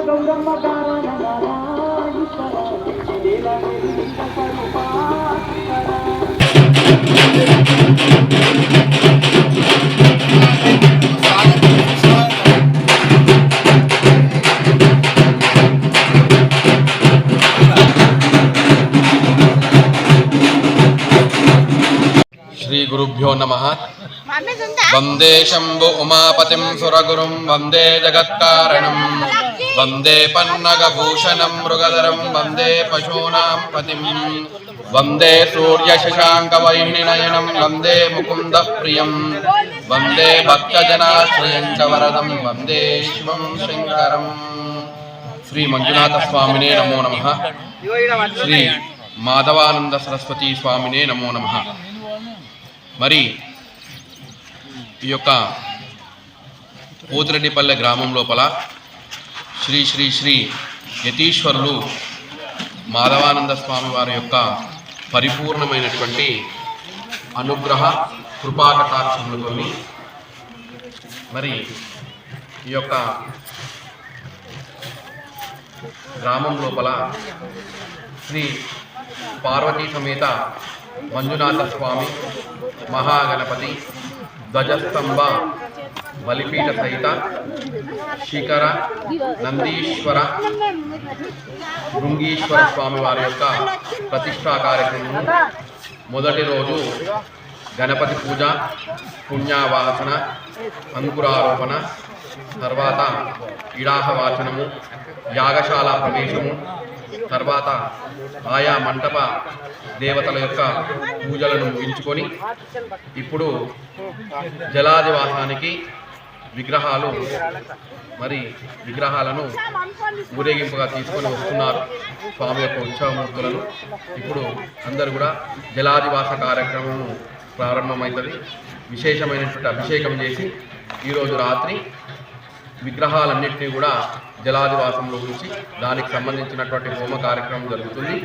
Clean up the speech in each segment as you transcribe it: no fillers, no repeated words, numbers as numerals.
శ్రీ గురుభ్యో నమః. వందే శంభు ఉమాపతిం సురగురుం వందే జగత్కారణం వందే పన్నగభూషణం మృగధరం వందే పశూనాం పతిం వందే సూర్యశశాంకవైహినయనం వందే ముకుంద ప్రియం వందే భక్తజనాశ్రయం చ వరదం వందే శివం శంకరం. శ్రీ మంజునాథ స్వామినే నమో నమః. శ్రీ మాధవానంద సరస్వతి స్వామినే నమో నమః. మరి ఈ యొక్క పోతిరెడ్డిపల్లె గ్రామం లోపల శ్రీ శ్రీ శ్రీ యతీశ్వరులు మాధవానంద స్వామి వారి యొక్క పరిపూర్ణమైనటువంటి అనుగ్రహ కృపాకటాక్షములతోని మరి ఈ యొక్క గ్రామం లోపల శ్రీ పార్వతీ సమేత మంజునాథ స్వామి మహాగణపతి ధ్వజస్తంభ బలిపీఠ సహిత శిఖర నందీశ్వర భృంగీశ్వర స్వామి వారి యొక్క ప్రతిష్టా కార్యక్రమం మొదటి రోజు గణపతి పూజ, పుణ్యావాసన, అంకురారోపణ, తర్వాత ఇడాహవాచనము, యాగశాల ప్రవేశము, తర్వాత ఆయా మంటప దేవతల యొక్క పూజలను ముగించుకొని ఇప్పుడు జలాదివాసానికి విగ్రహాలను ఊరేగింపుగా తీసుకొని వస్తున్నారు స్వామి యొక్క ఉత్సవమూర్తులను. ఇప్పుడు అందరూ కూడా జలాదివాస కార్యక్రమం ప్రారంభమవుతుంది. విశేషమైనటువంటి అభిషేకం చేసి ఈరోజు రాత్రి విగ్రహాలన్నింటినీ కూడా జలాదివాసంలో ఉంచి దానికి సంబంధించినటువంటి హోమ కార్యక్రమం జరుగుతుంది.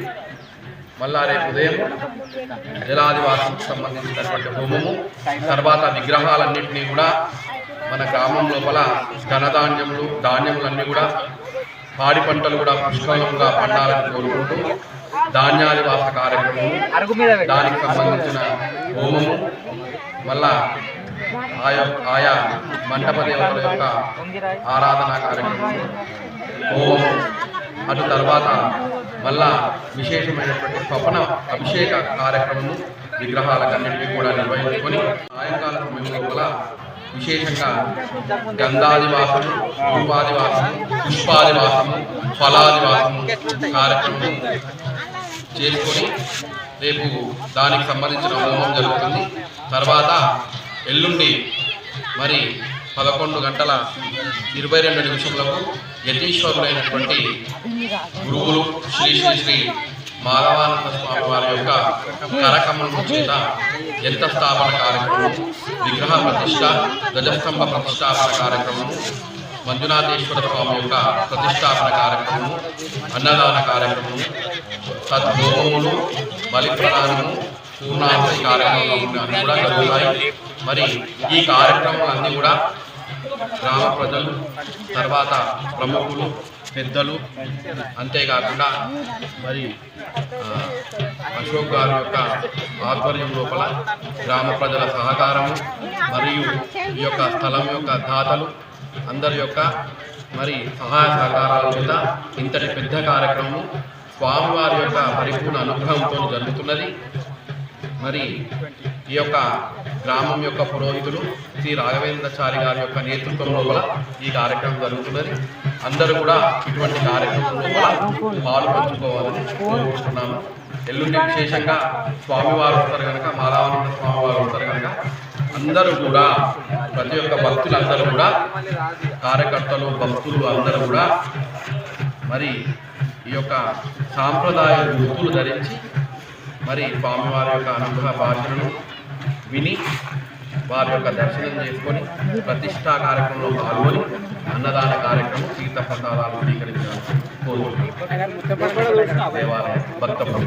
మళ్ళా రేపు ఉదయం జలాదివాసంకు సంబంధించినటువంటి హోమము, తర్వాత విగ్రహాలన్నింటినీ కూడా మన గ్రామం లోపల ధాన్యములన్నీ కూడా పాడి పంటలు కూడా పుష్కలంగా పండాలని కోరుకుంటూ ధాన్యాదివాస కార్యక్రమము, దానికి సంబంధించిన హోమము, మళ్ళా ఆయా మంటప దేవతల యొక్క ఆరాధన కార్యక్రమం, హోమము, అటు తర్వాత మళ్ళా విశేషమైనటువంటి స్వప్న అభిషేక కార్యక్రమము విగ్రహాలకన్నింటినీ కూడా నిర్వహించుకొని సాయంకాల సమయం లోపల విశేషంగా గంధాదివాసము, రూపాదివాసము, పుష్పాదివాసము, ఫలాదివాసము కార్యక్రమం చేసుకొని రేపు దానికి సంబంధించిన హోమం జరుగుతుంది. తర్వాత ఎల్లుండి మరి 11:22 యతీశ్వరులైనటువంటి గురువులు శ్రీ శ్రీ శ్రీ మాధవానంద స్వామి వారి యొక్క కరకమలము చేత యంత్ర స్థాపన కార్యక్రమం, విగ్రహ ప్రతిష్ట, ధ్వజస్తంభ ప్రతిష్టాపన కార్యక్రమము, మంజునాథేశ్వర స్వామి యొక్క ప్రతిష్టాపన కార్యక్రమము, అన్నదాన కార్యక్రమము, సద్భోగములు, బలి ప్రదానము, పూర్ణాహుతి కార్యక్రమాలు కూడా జరుగుతాయి. మరి ఈ కార్యక్రమాలన్నీ కూడా గ్రామ ప్రజలు, తర్వాత ప్రముఖులు, పెద్దలు, అంతేకాకుండా మరి అశోక్ గారి యొక్క ఆధ్వర్యం లోపల గ్రామ ప్రజల సహకారము మరియు ఈ యొక్క స్థలం యొక్క దాతలు అందరి యొక్క మరి సహాయ సహకారాల మీద ఇంతటి పెద్ద కార్యక్రమం స్వామివారి యొక్క పరిపూర్ణ అనుగ్రహంతో జరుగుతున్నది. మరి ఈ యొక్క గ్రామం యొక్క పురోహితులు శ్రీ రాఘవేంద్రచారి గారి యొక్క నేతృత్వం లోపల ఈ కార్యక్రమం జరుగుతున్నది. అందరూ కూడా ఇటువంటి కార్యక్రమం లోపల పాలు పంచుకోవాలని కోరుకుంటున్నాము. ఎల్లుండి విశేషంగా స్వామివారు వస్తారు కనుక, మాధవానంద స్వామివారు వస్తారు కనుక అందరూ కూడా, ప్రతి ఒక్క భక్తులందరూ కూడా, కార్యకర్తలు, భక్తులు అందరూ కూడా మరి ఈ యొక్క సాంప్రదాయ దుస్తులు ధరించి మరి స్వామివారి యొక్క అనుగ్రహ భాషలను విని వారి యొక్క దర్శనం చేసుకొని ప్రతిష్టా కార్యక్రమంలో పాల్గొని అన్నదాన కార్యక్రమం, తీర్థ ప్రసాదాలు స్వీకరించాలని కోరుకుంటున్నాను. దేవాలయం భక్తపురం.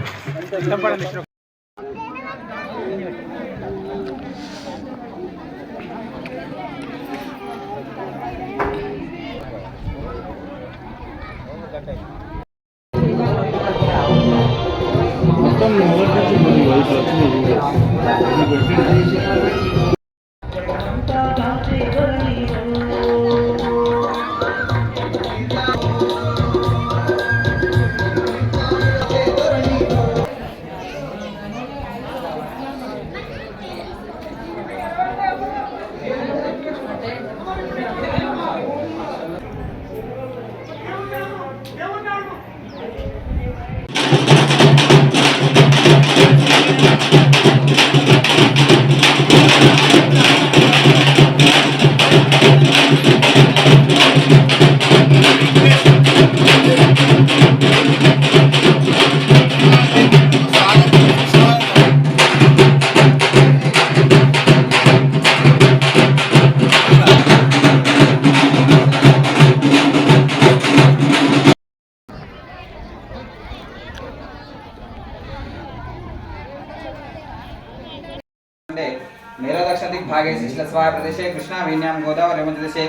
भागे शिश्लस्वाय प्रदेशे कृष्णावीन्यां गोदावरी मध्यदेशे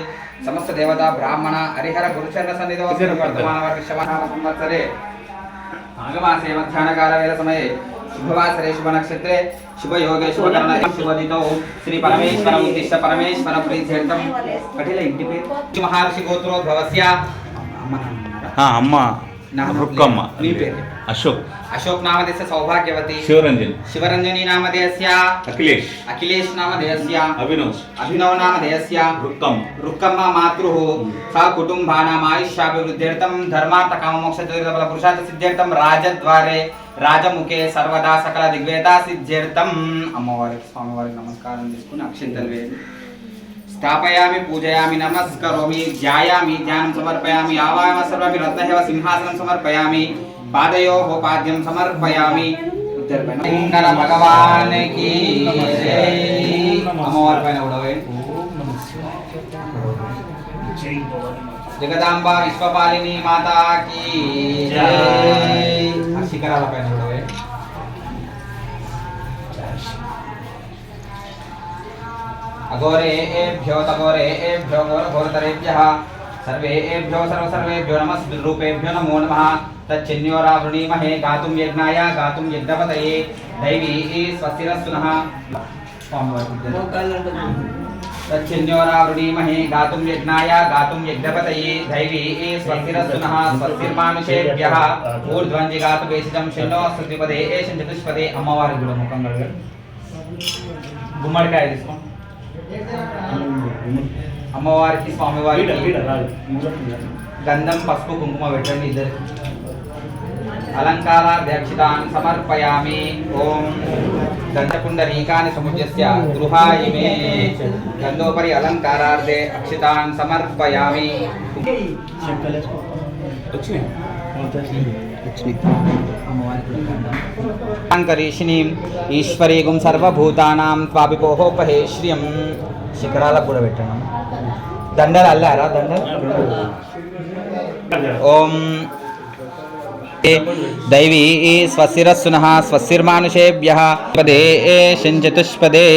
समस्त देवता ब्राह्मण हरिहर गुरुचरण सन्निधौ वर्तमान वर्षवनाम संवत्सरे माघमासे मध्याह्नकाल वेल समये शुभवासरे शुभ नक्षत्रे शुभ योगे शुभ करणे शुभदितौ श्री परमेश्वर उद्दिश्य परमेश्वर प्रीत्यर्थं कटिल इंटि पेरु महर्षि गोत्रोद्भवस्य अम्मा रुक्कम्म नी पेरु अशोक अशोक नामधेयस्य सौभाग्यवती शिवरंजनी नामधेयस्य अखिलेश नामधेयस्य अभिनव नामधेयस्य रुक्कम्म मातृः सा कुटुंबानाम् आयुष्याभिवृद्ध्यर्थं धर्मार्थ काम मोक्ष चतुर्विध पुरुषार्थ सिद्ध्यर्थं राजद्वारे राजमुखे सर्वदा सकल दिग्वेदा सिद्ध्यर्थं अम्मवारिकी स्वामिवारिकी नमस्कारं తీసుకుని అక్షింతలు వేయండి स्थापयामि पूजयामि नमस्करोमि ध्यायामि ध्यानं समर्पयामि आवाहयामि सर्वमि रत्नहेव सिंहासनं समर्पयामि पादयोः पाद्यं समर्पयामि मंगल भगवान की जय अमोर पैन उड़वे जगदांबा विश्वपालिनी माता की जय शिखराला पैन उड़वे अघोरेभ्यो तघोरेभ्यो घोरतरेभ्यः सर्वेभ्यो सर्वेभ्यो नमस्रूपेभ्यो नमो नमः तच्चिन्योरावृणीमहे गातुं यज्ञाय गातुं यज्ञपतये दैवी स्वस्तिरस्तुनः तच्चिन्योरावृणीमहे गातुं यज्ञाय गातुं यज्ञपतये दैवी स्वस्तिरस्तुनः स्वस्तिर्मानुषेभ्यः ऊर्ध्वं जिगातु वेशितं शनो स्तुतिपदे एषं चतुष्पदे अम्मवारि गुणमुखं गळवे गुम्मडिकाय తీసుకో అమ్మవారికి స్వామివారికి గంధం పసుపు కుంకుమ పెట్టండి ఇద్దరికి अलंकाराध्यक्षितान् समर्पयामि ओम दंतपुंडरीकानि समुज्यस्य गृहाय मे गंधोपरि अलंकारार्थे अक्षितान् समर्पयामि अंकरीषिणीं ईश्वरीगुं सर्वभूतानां त्वापिपोहोपहे श्रियं शिखराल కూడా పెట్టండి దండలు అల్లారా దండలు ఓం दैवी स्वस्तिरस्सुनः स्वस्तिर्मानुषेभ्यः पदे चतुष्पदे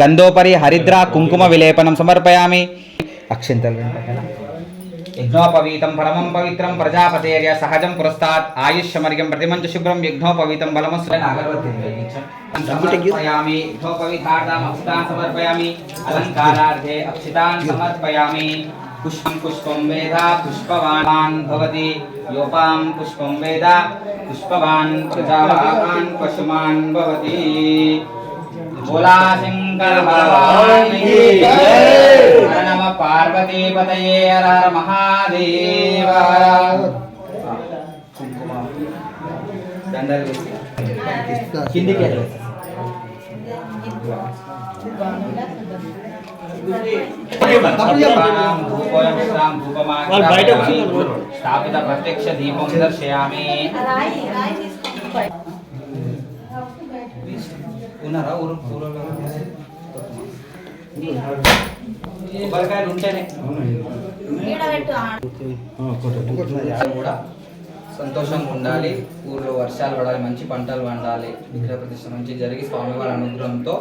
गंधोपरि हरिद्रा कुंकुम विलेपनं समर्पयामि अक्षिंतलु यज्ञोपवीतं परमं पवित्रं प्रजापतेर्य सहजं पुरस्तात् आयुष्यमर्घ्यं प्रतिमञ्च शुभ्रं यज्ञोपवीतं बलमस्वेन समर्पयामि यज्ञोपवीतार्थम् अक्षतान् समर्पयामि अलङ्कारार्थे अक्षतान् समर्पयामि पुष्पं पुष्पं वेदा पुष्पवान् भवति योपां पुष्पं वेदा पुष्पवान् प्रजावान् पशुमान् भवति बोला शंकर भगवान की जय नमः पार्वती पतये हर हर महादेव दंडल हिंदी के स्थापित प्रत्यक्ष दीपं दर्शयामि ఉన్నారా ఊరు ఊరలో కొబ్బరికాయలు ఉంటేనే కూడా సంతోషంగా ఉండాలి ఊర్లో వర్షాలు పడాలి మంచి పంటలు పండాలి విగ్రహ ప్రతిష్ఠ మంచి జరిగి స్వామివారి అనుగ్రహంతో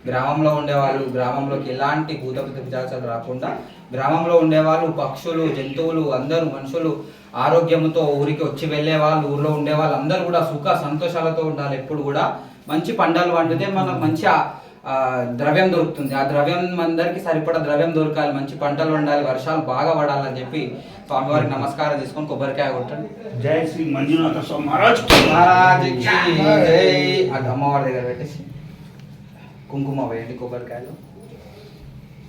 గ్రామంలో ఉండేవాళ్ళు గ్రామంలోకి ఎలాంటి భూత పిశాచాలు రాకుండా గ్రామంలో ఉండేవాళ్ళు పక్షులు జంతువులు అందరూ మనుషులు ఆరోగ్యంతో ఊరికి వచ్చి వెళ్ళే వాళ్ళు, ఊర్లో ఉండే వాళ్ళు అందరూ కూడా సుఖ సంతోషాలతో ఉండాలి. ఎప్పుడు కూడా మంచి పంటలు పండితే మనకు మంచి ద్రవ్యం దొరుకుతుంది. ఆ ద్రవ్యం అందరికి సరిపడా ద్రవ్యం దొరకాలి, మంచి పంటలు పండాలి, వర్షాలు బాగా పడాలని చెప్పి స్వామివారికి నమస్కారం చేసుకొని కొబ్బరికాయ కొట్టండి. జై శ్రీ మంజునాథ స్వామి మహారాజ్ అమ్మవారి దగ్గర పెట్టేసి కుంకుమ వేయండి కొబ్బరికాయలు.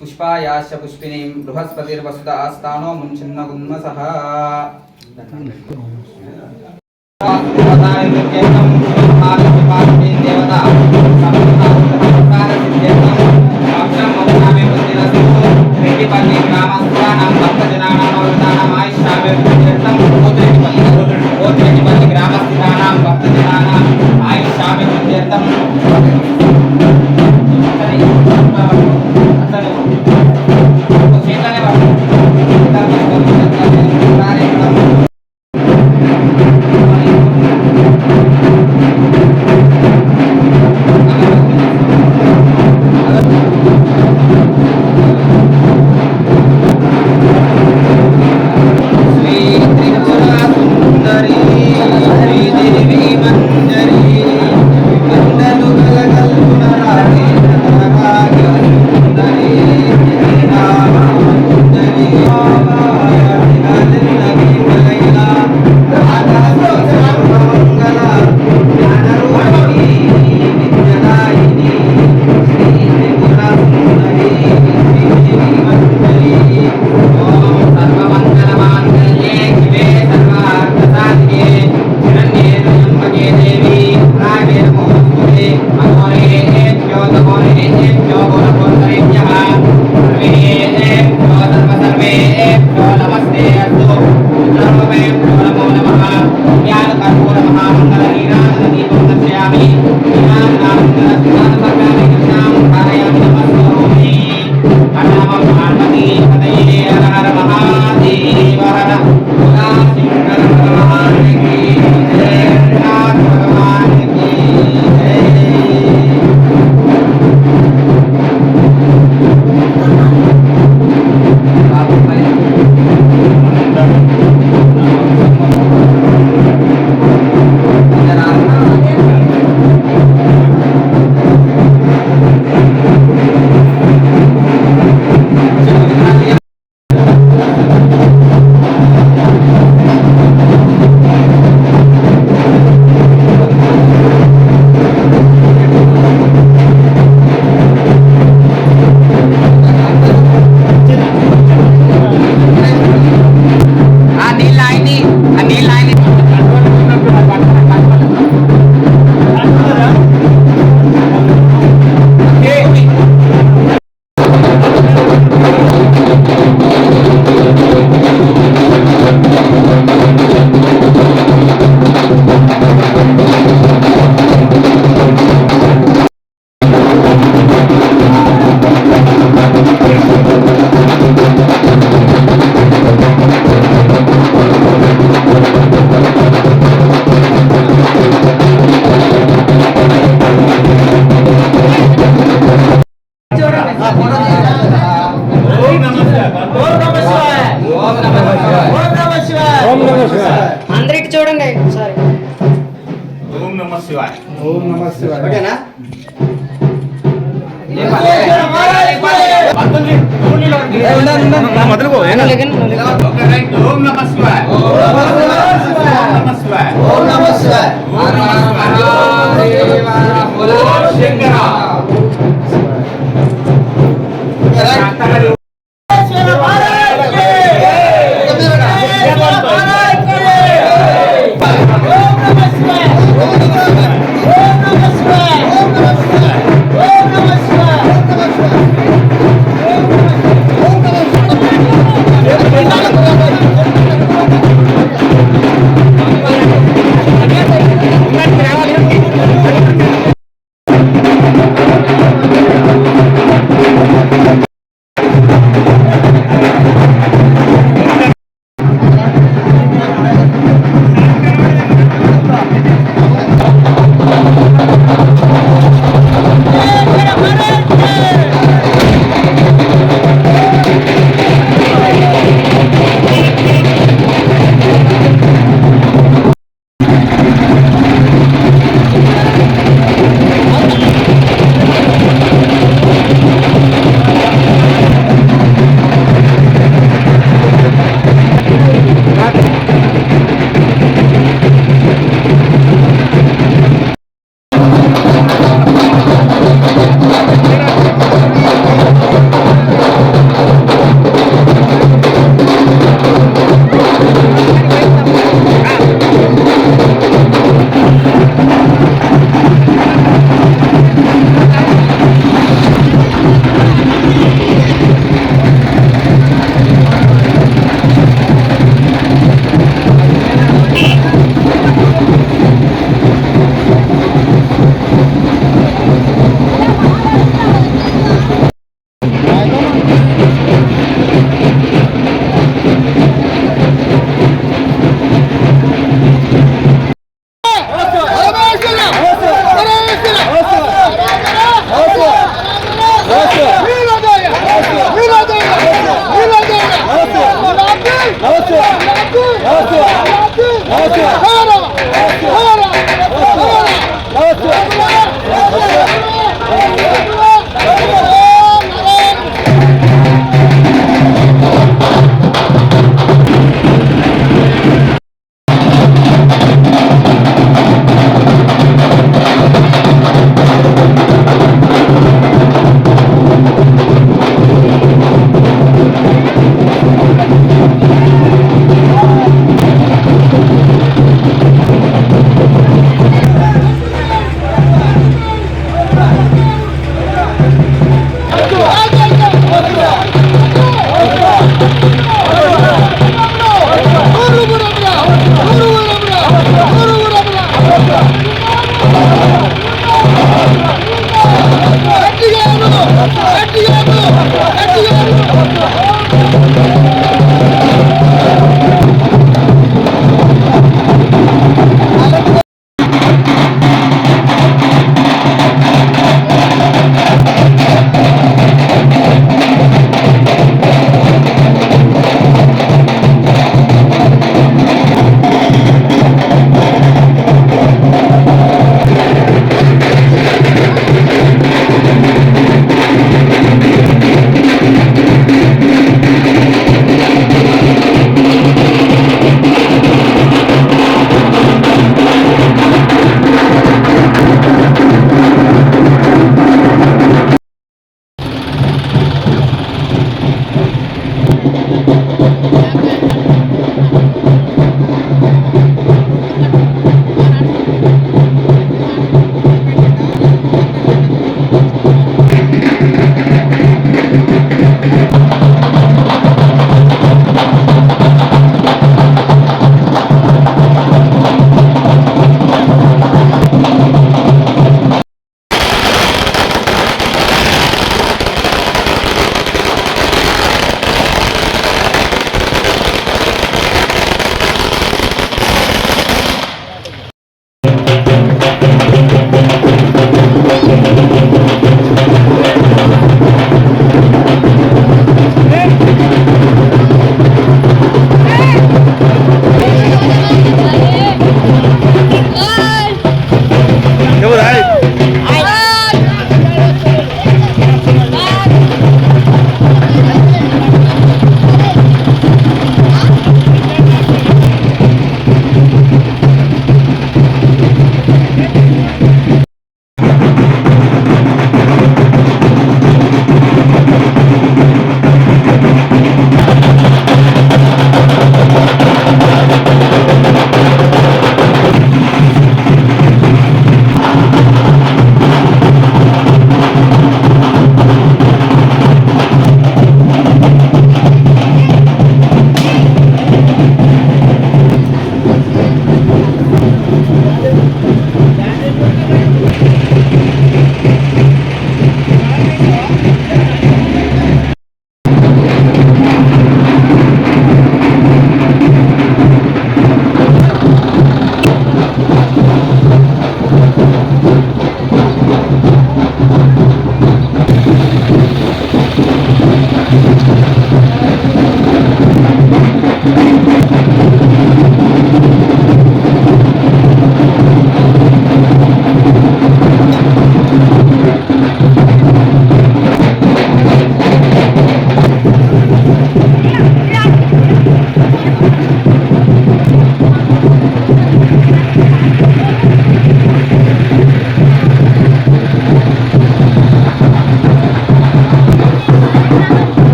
పుష్పాయాశ పుష్పిని బృహస్పతిర్వసుద ఆస్థానో ముంచిన్న గున్మసః అందరికి చూడండి ఒకసారి. ఓం నమః శివాయ. ఓం నమః శివాయ. ఓకేనా? మొదలుకో ఓం నమః శివాయ. ఓం నమః శివాయ. ఓం నమః శివాయ.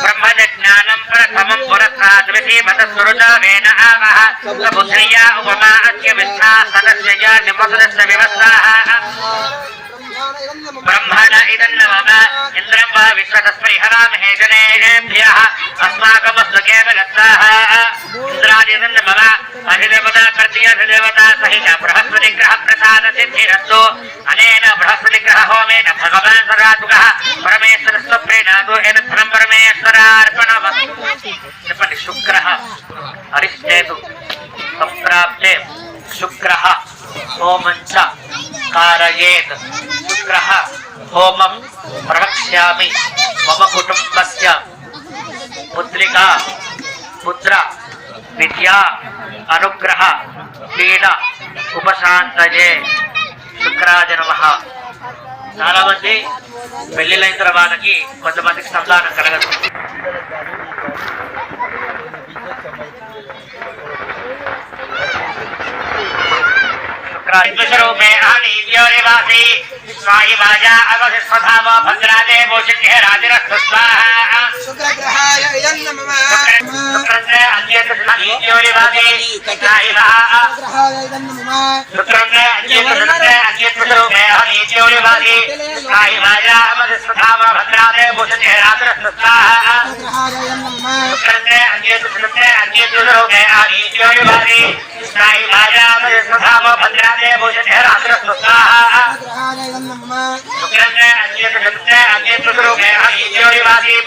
ब्रह्मज्ञानं प्रथमं पुरस्ताद्विधीमतस्वरुजावेन आवः बुद्धिया उपमा अस्य विष्ठा सदस्य च निमसदस्य विवस्ताः ब्रह्मण इदं नमः इन्द्रं वा विश्वतस्मै हरामहे जनेभ्यः अस्माकमस्तु केवलस्ताः इन्द्रादिदं नमः अधिदेवता प्रतिदेवता सहित बृहस्पति ग्रह प्रसाद सिद्धिरस्तु अनेन बृहस्पति ग्रह होमेन भगवान् सदात्मकः परमेश्वरस्य प्रेणादो एतद्धं परमेश्वरार्पणमस्तु చెప్పండి శుక్రః అరిష్టేతు సంప్రాప్తే శుక్రః హోమంచ కారయేత్ శుక్రః హోమం ప్రవక్ష్యామి మమ కుటుంబస్య పుత్రికా పుత్ర విద్యా అనుగ్రహ పీడ ఉపశాంతయే శుక్రాయ నమః. చాలా మంది పెళ్లిళ్ళైన తర్వాతకి కొంతమందికి సంతానం కలగదు. में आनीयोरिवासी स्वाहि वाजा अवसिस्वधाम भद्रादे भूषिण्ये राजिरस्वाहा शुक्रग्रहाय इदं नमः शुक्रस्य अन्येयोरिवासी स्वाहि वाहा शुक्रग्रहाय इदं नमः शुक्रस्य अन्येयोरिवासी आनीयोरिवासी स्वाहि वाजा अवसिस्वधाम भद्रादे भूषिण्ये राजिरस्वाहा शुक्रग्रहाय इदं नमः शुक्रस्य अन्येयोरिवासी आनीयोरिवासी स्वाहि वाजा अवसिस्वधाम भद्रादे भूषिण्ये राजिरस्वाहा शुक्रस्य अन्येयोरिवासी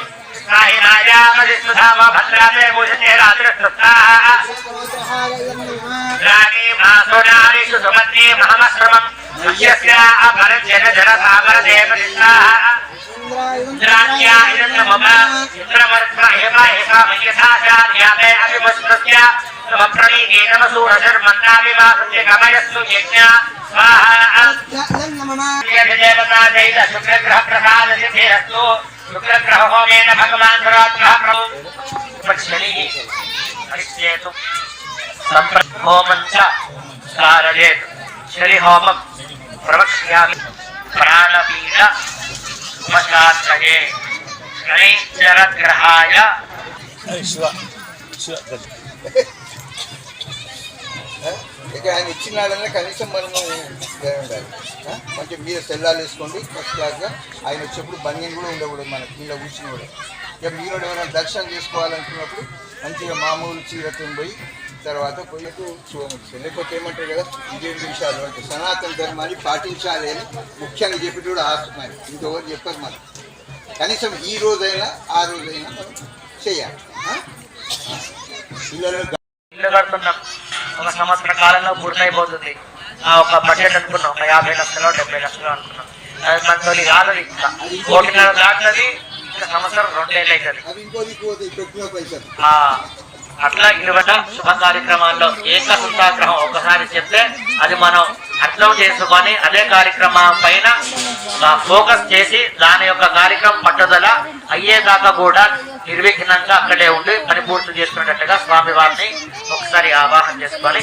स्वाहि वाजा अवसिस्वधाम भद्रादे भूषिण्ये राजिरस्वाहा रागी भासुरारिषु सुमति महमश्रमं यस्य अपरजन जनसामरदेवनिष्ठाः इंद्राण्या इदं नमः इंद्रमर्त्वा हेमा मय्यथाचार्यामे अभिमस्तस्य समप्रणीते नमसूरशर्मन्नाविवासस्य गमयस्तु यज्ञा स्वाहा देवता दैत शुक्रग्रह प्रसाद सिद्धिरस्तु शुक्रग्रह होमेन भगवान् सर्वात्मः प्रभु पश्यति अरिष्येतु होमञ्च कारयेत् शरि होमं प्रवक्ष्यामि प्राणपीड उपशान्तये शनैश्चरग्रहाय ఇక ఆయన ఇచ్చిన వాళ్ళనే కనీసం మనము ఉండాలి. మంచిగా మీద సెల్లాలు వేసుకోండి ఫస్ట్ క్లాస్గా. ఆయన వచ్చేప్పుడు బనియన్ కూడా ఉండకూడదు మనకి కింద కూర్చుని కూడా. ఇక మీరు ఏమైనా దర్శనం చేసుకోవాలనుకున్నప్పుడు మంచిగా మామూలు చీరతో పోయి తర్వాత పోయినట్టు చూడవచ్చు. లేకపోతే ఏమంటారు కదా, ఇదేంటి విషయాలు అంటే సనాతన ధర్మాన్ని పాటించాలి అని ముఖ్యంగా చెప్పి కూడా ఆస్తున్నారు. ఇంకెవరు చెప్పరు మనం. కనీసం ఈ రోజైనా ఆ రోజైనా మనం చేయాలి. పిల్లలు ఇల్లు కడుతున్నాం, ఒక సంవత్సర కాలంలో పూర్తయిపోతుంది. ఒక బడ్జెట్ అనుకున్నాం, ఒక 50 లక్షలు 70 లక్షలు అనుకున్నాం. అది మనతో కాదు, ఇంకా 1.5 దాటుతుంది. ఇంకా సంవత్సరం 2 ఏళ్ళు అవుతుంది. అవి ఇంకోది పెట్టిన పైసలు అట్లా ఇటువంటి శుభ కార్యక్రమాల్లో ఏకసంతాగ్రహం ఒకసారి చెప్తే అది మనం అర్థం చేసుకొని అదే కార్యక్రమం పైన ఫోకస్ చేసి దాని యొక్క కార్యక్రమం పట్టుదల అయ్యేదాకా కూడా నిర్విఘ్నంగా అక్కడే ఉండి పని పూర్తి చేసుకునేటట్టుగా స్వామి వారిని ఒకసారి ఆవాహన చేసుకొని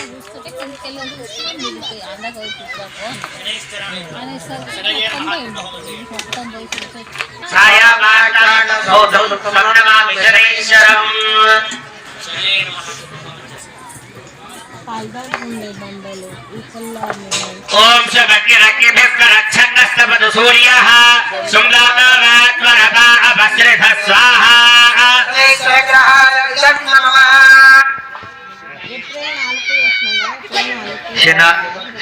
ఓం శబకిరకిభిస్కరచ్ఛన్నస్తపదు సూర్యః శుంభానాత్మరథః వస్త్రధ స్వాహా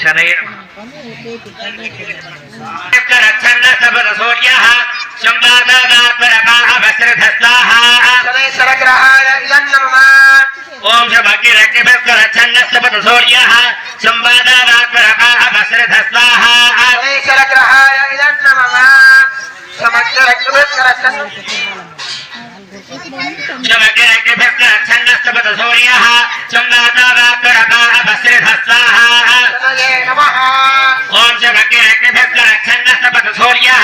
శనైరక్షన్నస్తపదు సూర్యః శుంభానాత్మరథః వస్త్రధ స్వాహా ఓం శబకిరకిభిస్కరచ్ఛన్నస్తపదు సూర్యః శుంభానాత్మరథః వస్త్రధ స్వాహా శబకిరకిభిస్కరచ్ఛన్నస్తపదు సూర్యః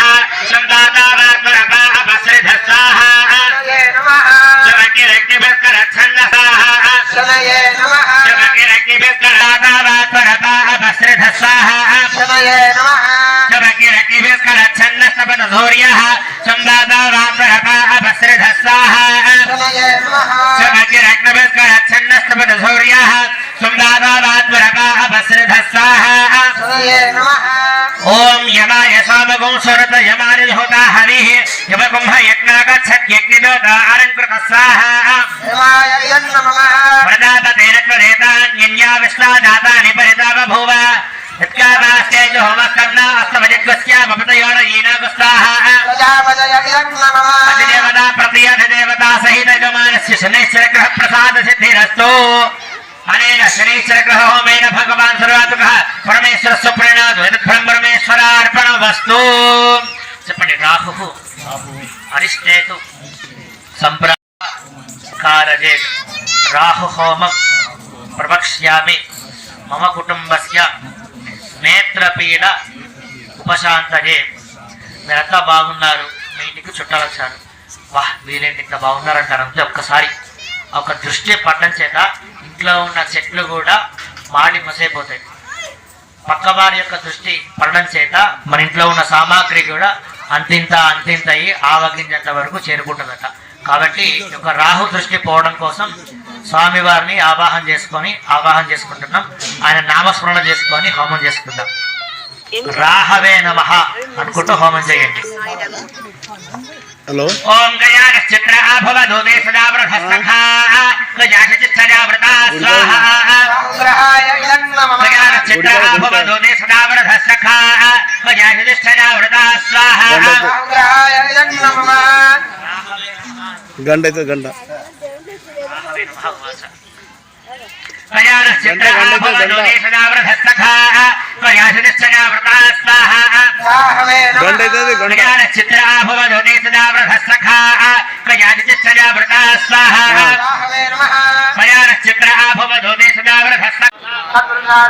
శుంభానాత్మరథః వస్త్రధ స్వాహా ఓం శబకిరకిభిస్కరచ్ఛన్నస్తపదు సూర్యః శుంభానాత్మరథః వస్త్రధ స్వాహా ఓం యమాయ సామగం సురత యమాని హోతా హరిః యమకుంభ యజ్ఞాగచ్చత్ యజ్ఞోదారంకృత స్వాహా ప్రజాపతేన త్వరేతాన్యన్యా విశ్వాదాతాని పరితా బభూవ యత్కామాస్తేజ హోమస్తన్నా అస్తమజిద్వస్యామపతయోన ఈనాగుస్వాహా అధిదేవతా ప్రతియధిదేవతా సహిత యజమానస్య శనైశ్చర గ్రహ ప్రసాద సిద్ధిరస్తు అనేన శనైశ్చర గ్రహ హోమేన భగవాన్ సర్వాత్మకః పరమేశ్వర సుప్రీణాద్ యత్ఫలం పరమేశ్వరార్పణ వస్తు. చెప్పండి. రాహు అరిష్టేతు సంప్రకారజే రాహు హోమం ప్రవక్ష్యామి మమ కుటుంబస్య నేత్రపీడ ఉపశాంతజే. మీరంతా బాగున్నారు, మీ ఇంటికి చుట్టాలు వచ్చారు, వాహ్ వీళ్ళేంటి ఇంత బాగున్నారంటారు అంతే. ఒక్కసారి ఒక దృష్టి పడడం చేత ఇంట్లో ఉన్న చెట్లు కూడా మాడి మసైపోతాయి. పక్క వారి యొక్క దృష్టి పడడం చేత మన ఇంట్లో ఉన్న సామాగ్రి కూడా అంతింత అయ్యి ఆవగించేంత వరకు చేరుకుంటుందట. కాబట్టి ఒక రాహు దృష్టి పోవడం కోసం స్వామివారిని ఆవాహన చేసుకుంటున్నాం. ఆయన నామస్మరణ చేసుకొని హోమం చేసుకుందాం. రాహవే నమః అనుకుంటూ హోమం చేయండి. హలో. ఓం గయానశ్చంద్ర భవదోదే సదా వృధస్సఖా గయానశ్చంద్ర స్వాహా గయానశ్చంద్ర భవదోదే సదా వృధస్సఖా గయానశ్చంద్ర స్వాహా గంట అయితే గంట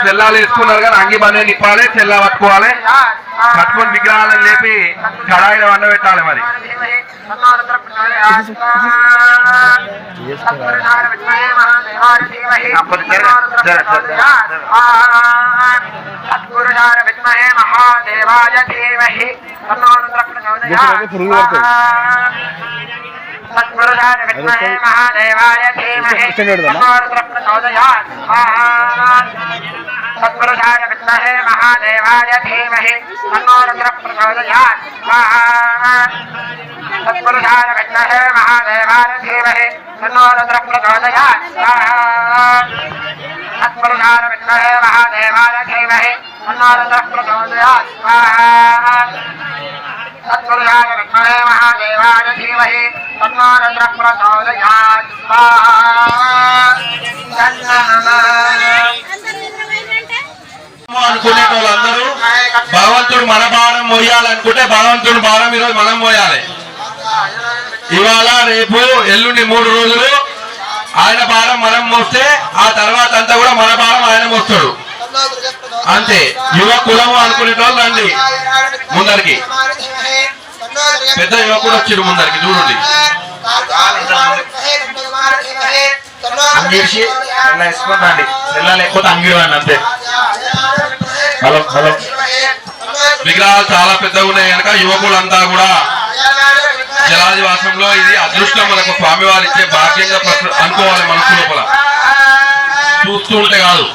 తెల్లాలు వేసుకున్నారు కానీ అంగి బండి నిప్పాలి, తెల్ల పట్టుకోవాలి, పట్టుకొని విగ్రహాలను లేపి కడాయిలో వండ పెట్టాలి. మరి సత్పురుషాయ విద్మహే మహాదేవాయ ధీమహి తన్నో రుద్రః ప్రచోదయాత్. तत्पुरुषाय विद्महे महादेवाय धीमहि तन्नो रुद्रः प्रचोदयात् स्वाहा तत्पुरुषाय विद्महे महादेवाय धीमहि तन्नो रुद्रः प्रचोदयात् स्वाहा तत्पुरुषाय विद्महे महादेवाय धीमहि तन्नो रुद्रः प्रचोदयात् स्वाहा तत्पुरुषाय विद्महे महादेवाय धीमहि तन्नो रुद्रः प्रचोदयात् स्वाहा అనుకునే వాళ్ళందరూ భగవంతుడు మన భారం మోయాలనుకుంటే భగవంతుడు భారం ఈరోజు మనం మోయాలి. ఇవాళ రేపు ఎల్లుండి 3 రోజులు ఆయన భారం మనం మోస్తే ఆ తర్వాత అంతా కూడా మన భారం ఆయన మోస్తాడు. అంతే. యువ కులము అనుకునే వాళ్ళు రండి ముందరికి. పెద్ద యువకుడు వచ్చారు ముందరికి చూడండి. అంగిడిచి ఇలా వేసుకోండి. ఇలా లేకపోతే అంగిడివ్వండి అంతే. Hello hello. విగ్రహాలు చాలా పెద్దగా ఉన్నాయి కనుక యువకులంతా కూడా జలాదివాసంలో ఇది అదృష్టం మనకు స్వామివారు ఇచ్చే భాగ్యంగా అనుకోవాలి మనసు లోపల. చూస్తూ ఉంటే కాదు.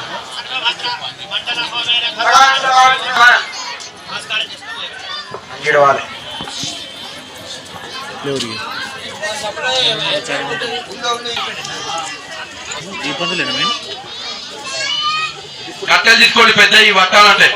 అంగిడవాలి. కట్టెలు తీసుకోండి పెద్ద ఈ పట్టాలంటే.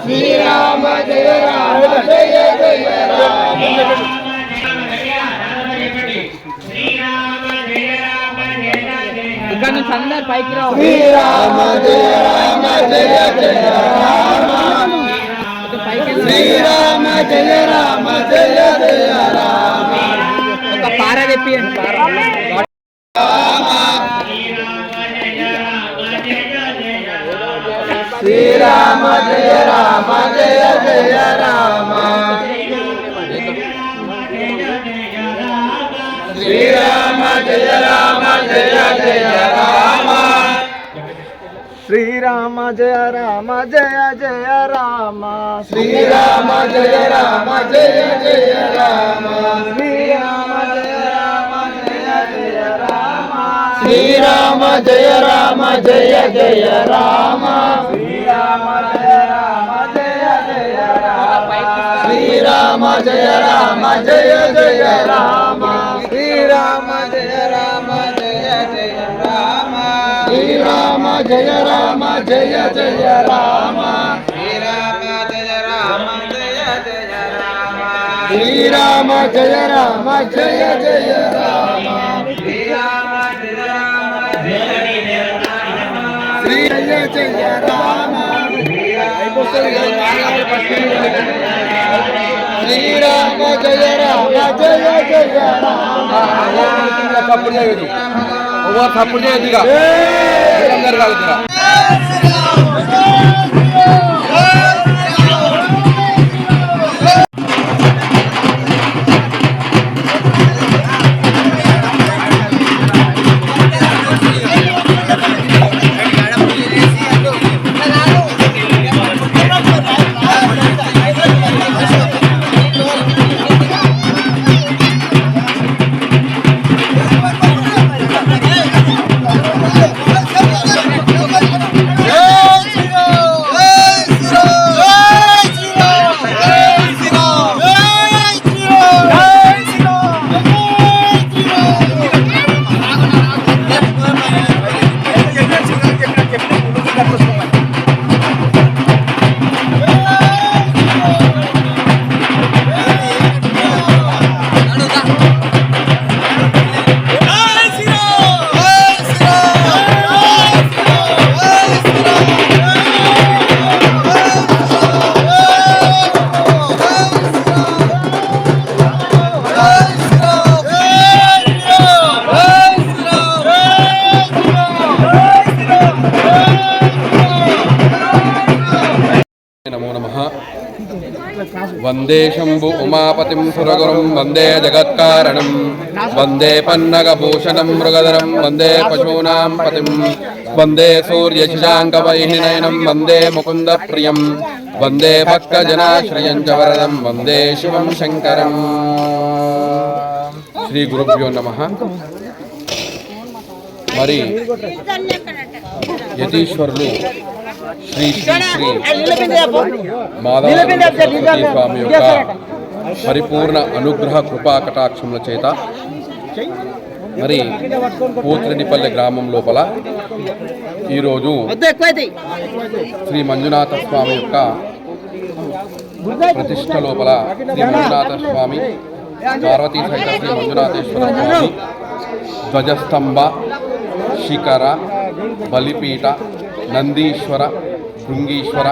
శ్రీరామ జయ రామ జయ జయ రామ. ఇక్కడ నుంచి అందరు పైకి రావు. శ్రీరామ జయ రామ జయ జయ రామ. శ్రీరామ జయ రామ జయ జయ రామ. ఒక పార తెప్పియండి. శ్రీరామ జయ రామ జయ జయ రామ. శ్రీరామ జయ రామ జయ జయ రామ. శ్రీరామ జయ రామ జయ జయ రామ. శ్రీరామ జయ రామ జయ జయ రామ. శ్రీరామ జయ రామ జయ జయ రామ. శ్రీరామ జయ రామ జయ జయ రామ. శ్రీరామ జయ రామ జయ జయ రామ. శ్రీరామ జయ రామ జయ జయ రామ. శ్రీరామ జయ రామ జయ జయ రామ. శ్రీరామ జయ రామ జయ జయ రామ. శ్రీరామ జయ రామ జయ జయ రామ. శ్రీరామ జయ రామ జయ జయ రామ శ్రీ జయ జయ రామ శ్రీరామ జయ రామ జయ జయ రామ సపోర్ట్ చేయదు ఓవర్ సపోర్ట్ చేయదు ఇక అందరు కలుగుతారా వందే శంభు ఉమాపతిం సురగురుం వందే జగత్కారణం వందే పన్నగభూషణం మృగధరం వందే పశూనాం పతిం వందే సూర్యశశాంకవైహినయనం వందే ముకుంద ప్రియం వందే భక్తజనాశ్రయం చ వరదం వందే శివం శంకరం. శ్రీ గురుభ్యో నమః. మరి యతీశ్వరులు శ్రీ శ్రీ శ్రీ మాధవ సరస్వతి స్వామి యొక్క పరిపూర్ణ అనుగ్రహ కృపా కటాక్షముల చేత మరి పోతిరెడ్డిపల్లె గ్రామం లోపల ఈరోజు శ్రీ మంజునాథ స్వామి యొక్క ప్రతిష్ట లోపల శ్రీ మంజునాథ స్వామి పార్వతీ సహిత శ్రీ మంజునాథేశ్వర స్వామి ధ్వజస్తంభ శిఖర బలిపీఠ నందీశ్వర భృంగీశ్వర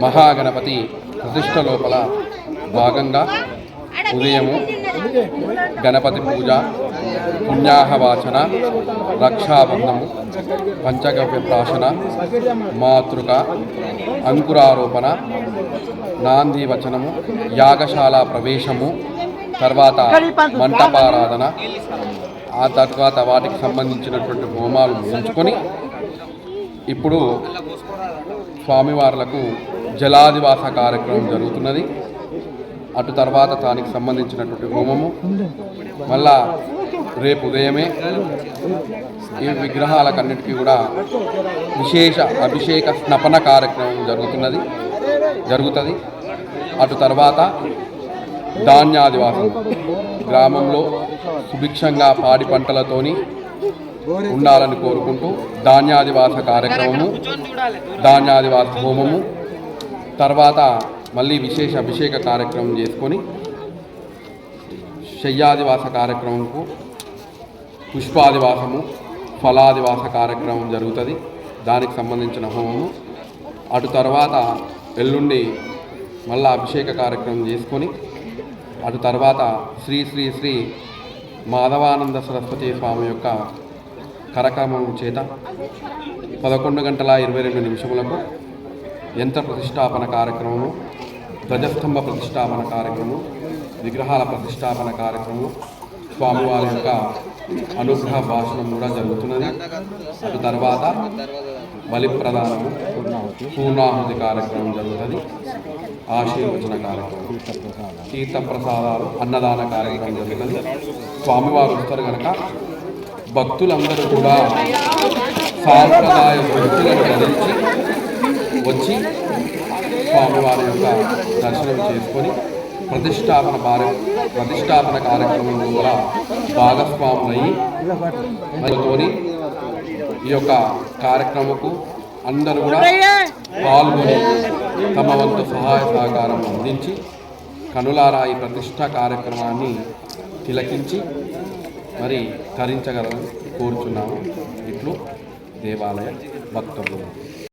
మహాగణపతి ప్రతిష్ట లోపల భాగంగా ఉదయము గణపతి పూజ పుణ్యాహవాచన రక్షాబంధము పంచగవ్య ప్రాశన మాతృక అంకురారోపణ నాందివచనము యాగశాల ప్రవేశము తర్వాత మంటపారాధన ఆ తర్వాత వాటికి సంబంధించినటువంటి హోమాలు ముగించుకొని ఇప్పుడు స్వామివార్లకు జలాదివాస కార్యక్రమం జరుగుతున్నది. అటు తర్వాత దానికి సంబంధించినటువంటి హోమము మళ్ళా రేపు ఉదయమే ఈ విగ్రహాలకన్నిటికీ కూడా విశేష అభిషేక స్నపన కార్యక్రమం జరుగుతుంది. అటు తర్వాత ధాన్యాదివాసం గ్రామంలో సుభిక్షంగా పాడి పంటలతోని ఉండాలని కోరుకుంటూ ధాన్యాదివాస కార్యక్రమము ధాన్యాదివాస హోమము తర్వాత మళ్ళీ విశేష అభిషేక కార్యక్రమం చేసుకొని శయ్యాదివాస కార్యక్రమంకు పుష్పాదివాసము ఫలాదివాస కార్యక్రమం జరుగుతుంది. దానికి సంబంధించిన హోమము అటు తర్వాత ఎల్లుండి మళ్ళా అభిషేక కార్యక్రమం చేసుకొని అటు తర్వాత శ్రీ శ్రీ శ్రీ మాధవానంద సరస్వతి స్వామి యొక్క కరకమము చేత 11:22 యంత్ర ప్రతిష్టాపన కార్యక్రమము ధ్వజస్తంభ ప్రతిష్టాపన కార్యక్రమం విగ్రహాల ప్రతిష్టాపన కార్యక్రమం స్వామివారి యొక్క అనుగ్రహ భాషణం కూడా జరుగుతున్నది. అటు తర్వాత బలి ప్రదానము పూర్ణాహుతి కార్యక్రమం జరుగుతుంది. ఆశీర్వచన కార్యక్రమం తీర్థ ప్రసాదాలు అన్నదాన కార్యక్రమం జరుగుతుంది. స్వామివారు వస్తారు కనుక భక్తులందరూ కూడా సాంప్రదాయ వృత్తులను ధరించి వచ్చి స్వామివారి యొక్క దర్శనం చేసుకొని ప్రతిష్టాపన కార్యక్రమంలో కూడా భాగస్వాములయ్యి తోని ఈ యొక్క కార్యక్రమకు అందరూ కూడా పాల్గొని తమ వంతు సహాయ సహకారం అందించి కనులారా ఈ ప్రతిష్టా కార్యక్రమాన్ని తిలకించి మరి తరించగలని కోరుచున్నాము. ఇట్లు దేవాలయ భక్తులు.